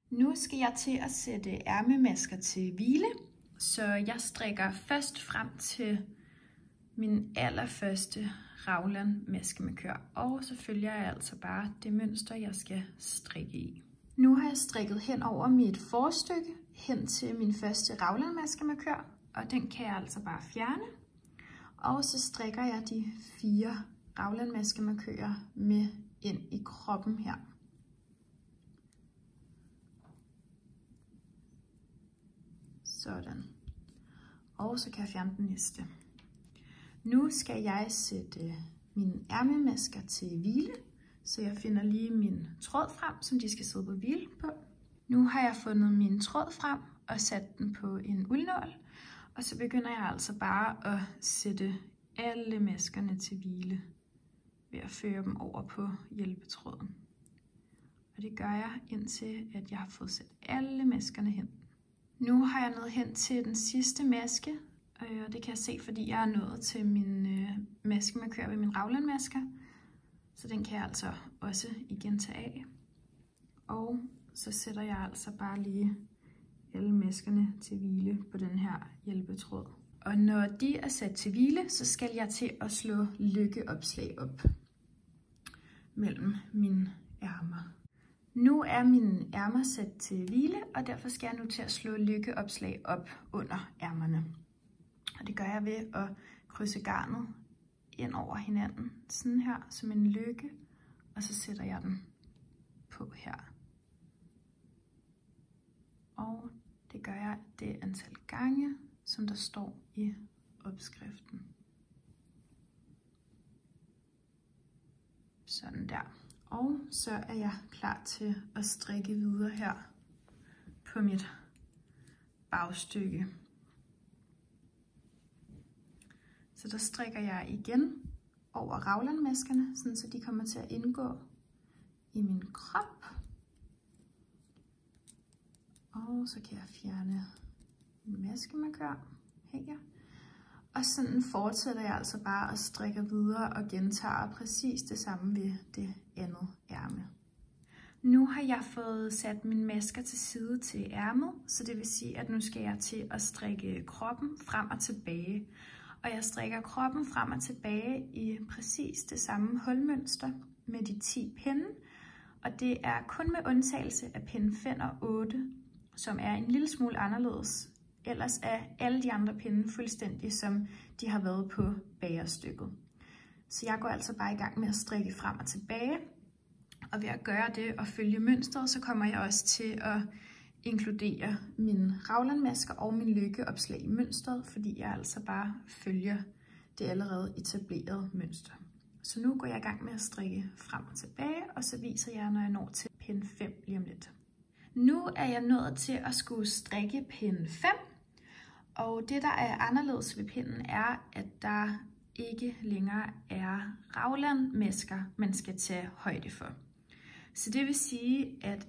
Nu skal jeg til at sætte ærmemasker til hvile, så jeg strikker først frem til min allerførste raglan maskemarkør, og så følger jeg altså bare det mønster, jeg skal strikke i. Nu har jeg strikket hen over mit forstykke hen til min første raglan maskemarkør, og den kan jeg altså bare fjerne. Og så strikker jeg de 4 raglan maskemarkører med ind i kroppen her. Sådan. Og så kan jeg fjerne den næste. Nu skal jeg sætte mine ærmemasker til hvile, så jeg finder lige min tråd frem, som de skal sidde på hvile på. Nu har jeg fundet min tråd frem og sat den på en uldnål, og så begynder jeg altså bare at sætte alle maskerne til hvile ved at føre dem over på hjælpetråden. Og det gør jeg indtil, at jeg har fået sat alle maskerne hen. Nu har jeg nået hen til den sidste maske, og det kan jeg se, fordi jeg er nået til min maskemarkør ved min raglanmasker. Så den kan jeg altså også igen tage af. Og så sætter jeg altså bare lige alle maskerne til hvile på den her hjælpetråd. Og når de er sat til hvile, så skal jeg til at slå lykkeopslag op mellem mine ærmer. Nu er mine ærmer sat til hvile, og derfor skal jeg nu til at slå lykkeopslag op under ærmerne. Og det gør jeg ved at krydse garnet ind over hinanden, sådan her, som en lykke, og så sætter jeg den på her. Og det gør jeg det antal gange, som der står i opskriften. Sådan der. Og så er jeg klar til at strikke videre her på mit bagstykke. Så der strikker jeg igen over raglanmaskerne, sådan så de kommer til at indgå i min krop. Og så kan jeg fjerne min maskemarkør her. Og sådan fortsætter jeg altså bare at strikke videre og gentager præcis det samme ved det andet ærme. Nu har jeg fået sat mine masker til side til ærmet, så det vil sige, at nu skal jeg til at strikke kroppen frem og tilbage. Og jeg strikker kroppen frem og tilbage i præcis det samme hulmønster med de 10 pinde. Og det er kun med undtagelse af pinde 5 og 8, som er en lille smule anderledes. Ellers er alle de andre pinde fuldstændig, som de har været på bagerstykket. Så jeg går altså bare i gang med at strikke frem og tilbage. Og ved at gøre det og følge mønstret, så kommer jeg også til at inkludere mine raglanmasker og min lykkeopslag i mønstret, fordi jeg altså bare følger det allerede etablerede mønster. Så nu går jeg i gang med at strikke frem og tilbage, og så viser jeg, når jeg når til pinde 5 lige om lidt. Nu er jeg nået til at skulle strikke pinde 5, og det der er anderledes ved pinden er, at der ikke længere er raglanmasker, man skal tage højde for. Så det vil sige, at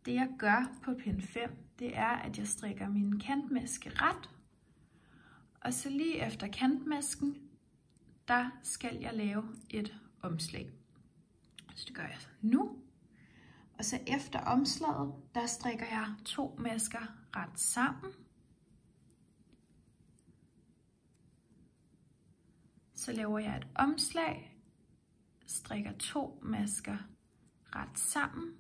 det jeg gør på pinde 5, det er, at jeg strikker min kantmaske ret, og så lige efter kantmasken, der skal jeg lave et omslag. Så det gør jeg nu. Og så efter omslaget, der strikker jeg 2 masker ret sammen. Så laver jeg et omslag, strikker 2 masker ret sammen,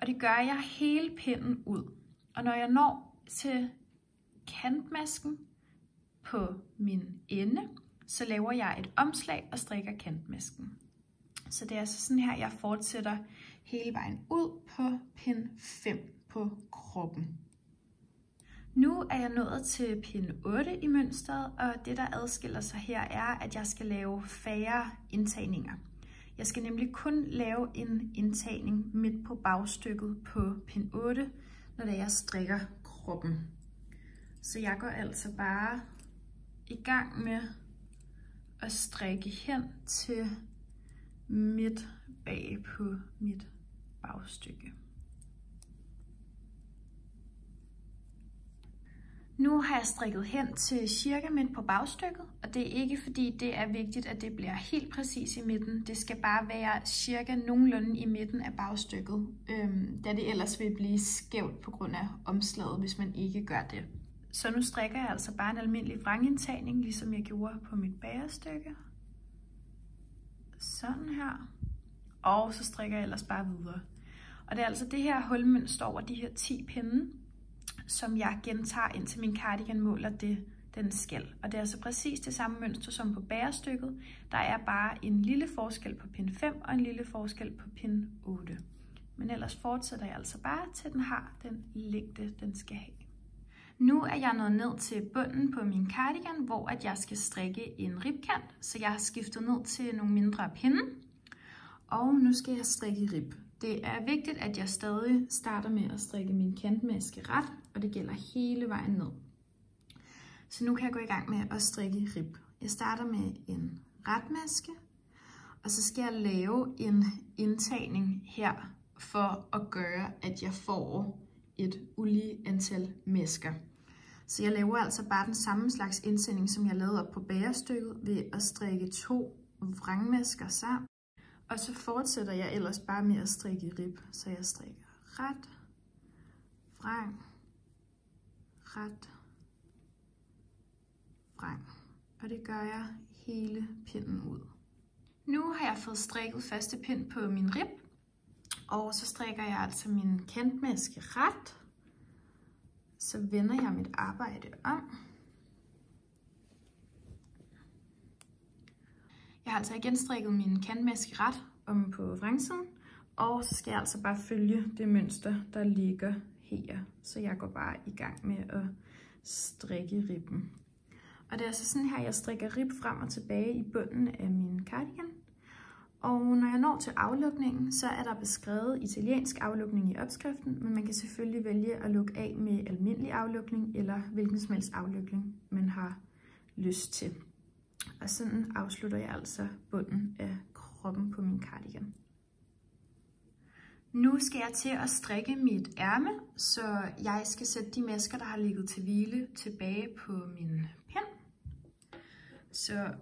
og det gør jeg hele pinden ud. Og når jeg når til kantmasken på min ende, så laver jeg et omslag og strikker kantmasken. Så det er altså sådan her, jeg fortsætter hele vejen ud på pinde 5 på kroppen. Nu er jeg nået til pinde 8 i mønstret, og det der adskiller sig her er, at jeg skal lave færre indtagninger. Jeg skal nemlig kun lave en indtagning midt på bagstykket på pinde 8, når jeg strikker kroppen. Så jeg går altså bare i gang med at strikke hen til midt bag på mit bagstykke. Nu har jeg strikket hen til cirka midt på bagstykket, og det er ikke fordi det er vigtigt, at det bliver helt præcis i midten. Det skal bare være cirka nogenlunde i midten af bagstykket, da det ellers vil blive skævt på grund af omslaget, hvis man ikke gør det. Så nu strikker jeg altså bare en almindelig vrangindtagning, ligesom jeg gjorde på mit bagerstykke. Sådan her. Og så strikker jeg ellers bare videre. Og det er altså det her hulmønster over de her 10 pinde, som jeg gentager indtil min cardigan måler det, den skal. Og det er altså præcis det samme mønster som på bagerstykket. Der er bare en lille forskel på pin 5 og en lille forskel på pin 8. Men ellers fortsætter jeg altså bare, til den har den længde, den skal have. Nu er jeg nået ned til bunden på min cardigan, hvor at jeg skal strikke en ribkant. Så jeg har skiftet ned til nogle mindre pinde. Og nu skal jeg strikke rib. Det er vigtigt, at jeg stadig starter med at strikke min kantmaske ret, og det gælder hele vejen ned. Så nu kan jeg gå i gang med at strikke rib. Jeg starter med en retmaske, og så skal jeg lave en indtagning her, for at gøre, at jeg får et ulige antal masker. Så jeg laver altså bare den samme slags indsætning, som jeg lavede op på bagerstykket, ved at strikke 2 vrangmasker sammen. Og så fortsætter jeg ellers bare med at strikke rib. Så jeg strikker ret, vrang, ret, vrang. Og det gør jeg hele pinden ud. Nu har jeg fået strikket første pind på min rib. Og så strikker jeg altså min kantmaske ret. Så vender jeg mit arbejde om. Jeg har altså igen strikket min kantmaske ret om på vrangsiden, og så skal jeg altså bare følge det mønster, der ligger her. Så jeg går bare i gang med at strikke ribben. Og det er altså sådan her, jeg strikker rib frem og tilbage i bunden af min cardigan. Og når jeg når til aflukningen, så er der beskrevet italiensk aflukning i opskriften, men man kan selvfølgelig vælge at lukke af med almindelig aflukning eller hvilken som helst aflukning, man har lyst til. Og sådan afslutter jeg altså bunden af kroppen på min cardigan. Nu skal jeg til at strikke mit ærme, så jeg skal sætte de masker, der har ligget til hvile, tilbage på min pind. Så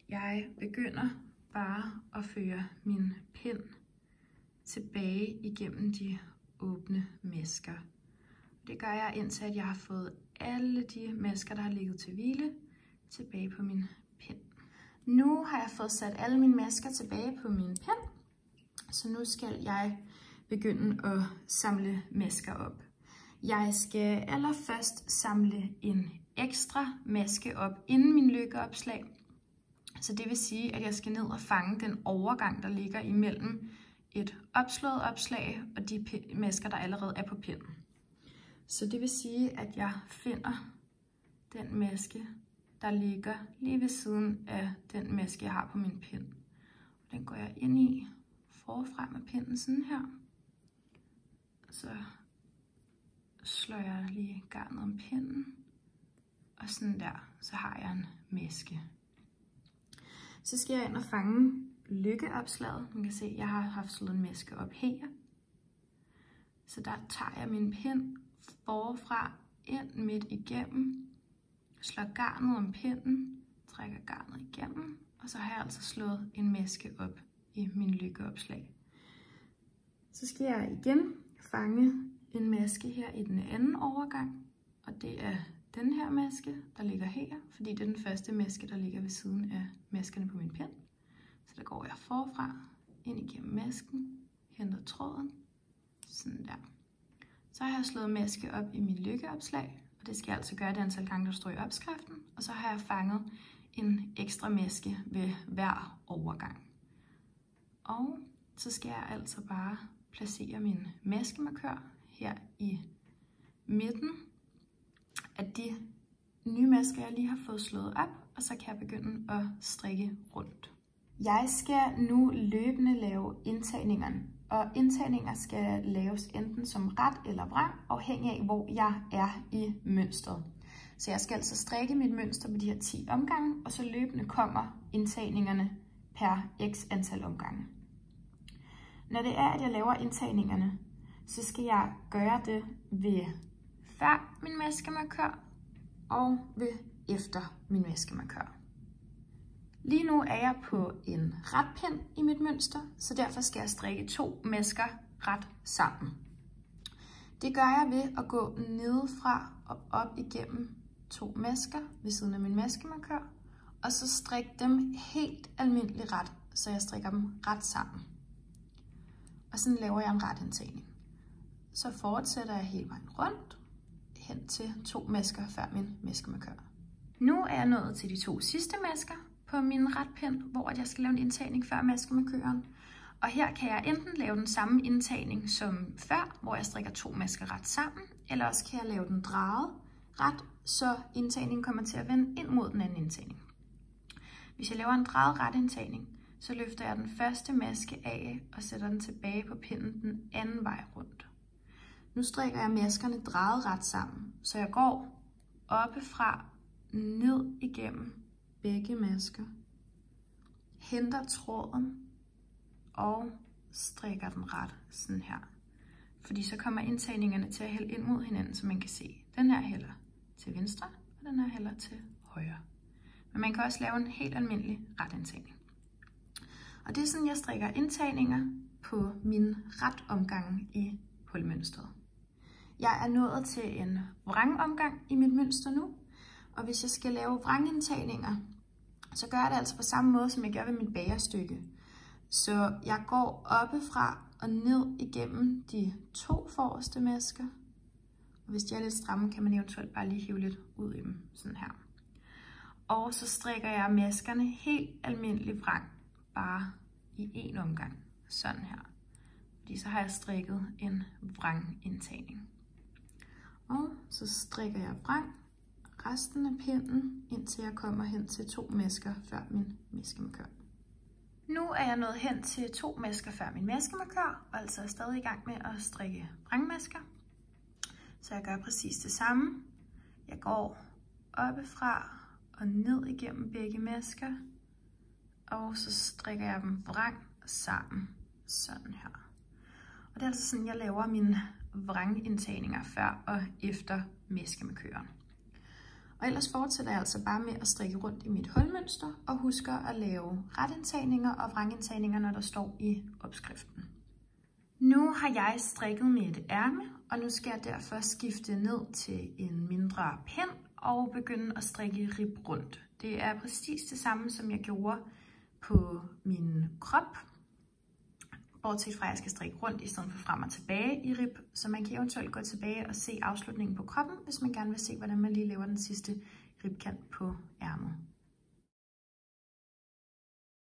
jeg begynder bare at føre min pind tilbage igennem de åbne masker. Det gør jeg indtil at jeg har fået alle de masker, der har ligget til hvile, tilbage på min pind. Nu har jeg fået sat alle mine masker tilbage på min pind, så nu skal jeg begynde at samle masker op. Jeg skal allerførst samle en ekstra maske op inden min lykkeopslag. Så det vil sige, at jeg skal ned og fange den overgang, der ligger imellem et opslået opslag og de masker, der allerede er på pinden. Så det vil sige, at jeg finder den maske, der ligger lige ved siden af den maske, jeg har på min pind. Den går jeg ind i forfra med pinden sådan her. Så slår jeg lige garnet om pinden, og sådan der, så har jeg en maske. Så skal jeg ind og fange lykkeopslaget. Man kan se, at jeg har haft slået en maske op her. Så der tager jeg min pind forfra ind midt igennem, slår garnet om pinden, trækker garnet igennem, og så har jeg altså slået en maske op i min lykkeopslag. Så skal jeg igen fange en maske her i den anden overgang, og det er den her maske, der ligger her, fordi det er den første maske, der ligger ved siden af maskerne på min pind. Så der går jeg forfra, ind igennem masken, henter tråden, sådan der. Så har jeg slået maske op i min lykkeopslag, og det skal jeg altså gøre det antal gange, der står i opskriften. Og så har jeg fanget en ekstra maske ved hver overgang. Og så skal jeg altså bare placere min maskemarkør her i midten af de nye masker, jeg lige har fået slået op, og så kan jeg begynde at strikke rundt. Jeg skal nu løbende lave indtagningerne, og indtagninger skal laves enten som ret eller vrang, afhængig af hvor jeg er i mønstret. Så jeg skal altså strikke mit mønster med de her 10 omgange, og så løbende kommer indtagningerne per x antal omgange. Når det er, at jeg laver indtagningerne, så skal jeg gøre det ved før min maskemarkør, og ved efter min maskemarkør. Lige nu er jeg på en retpind i mit mønster, så derfor skal jeg strikke 2 masker ret sammen. Det gør jeg ved at gå nedefra og op igennem 2 masker ved siden af min maskemarkør, og så strikke dem helt almindeligt ret, så jeg strikker dem ret sammen. Og sådan laver jeg en retindtagning. Så fortsætter jeg hele vejen rundt, hen til 2 masker før min maskemarkør. Nu er jeg nået til de 2 sidste masker på min retpind, hvor jeg skal lave en indtagning før maskemarkøren. Og her kan jeg enten lave den samme indtagning som før, hvor jeg strikker 2 masker ret sammen, eller også kan jeg lave den drejet ret, så indtagningen kommer til at vende ind mod den anden indtagning. Hvis jeg laver en drejet ret indtagning, så løfter jeg den første maske af og sætter den tilbage på pinden den anden vej rundt. Nu strikker jeg maskerne drejet ret sammen, så jeg går oppefra ned igennem begge masker, henter tråden og strikker den ret sådan her. Fordi så kommer indtagningerne til at hælde ind mod hinanden, så man kan se, den her hælder til venstre, og den her hælder til højre. Men man kan også lave en helt almindelig retindtagning. Og det er sådan, jeg strikker indtagninger på min retomgang i hulmønstret. Jeg er nået til en vrangomgang i mit mønster nu, og hvis jeg skal lave vrangindtagninger, så gør jeg det altså på samme måde, som jeg gør ved mit bagerstykke. Så jeg går oppefra og ned igennem de 2 forreste masker. Og hvis de er lidt stramme, kan man eventuelt bare lige hive lidt ud i dem, sådan her. Og så strikker jeg maskerne helt almindelig vrang, bare i en omgang, sådan her. Fordi så har jeg strikket en vrangindtagning. Og så strikker jeg vrang resten af pinden, indtil jeg kommer hen til 2 masker før min maskemarkør. Nu er jeg nået hen til 2 masker før min maskemarkør, og altså er stadig i gang med at strikke vrangmasker. Så jeg gør præcis det samme. Jeg går oppefra og ned igennem begge masker, og så strikker jeg dem vrang sammen, sådan her. Og det er altså sådan, jeg laver mine vrangindtagninger før og efter maskemarkøren. Og ellers fortsætter jeg altså bare med at strikke rundt i mit hulmønster og husker at lave retindtagninger og vrangindtagninger, når der står i opskriften. Nu har jeg strikket med et ærme, og nu skal jeg derfor skifte ned til en mindre pind og begynde at strikke rib rundt. Det er præcis det samme, som jeg gjorde på min krop, bortset fra at jeg skal strikke rundt i stedet for frem og tilbage i rib, så man kan eventuelt gå tilbage og se afslutningen på kroppen, hvis man gerne vil se, hvordan man lige laver den sidste ribkant på ærmet.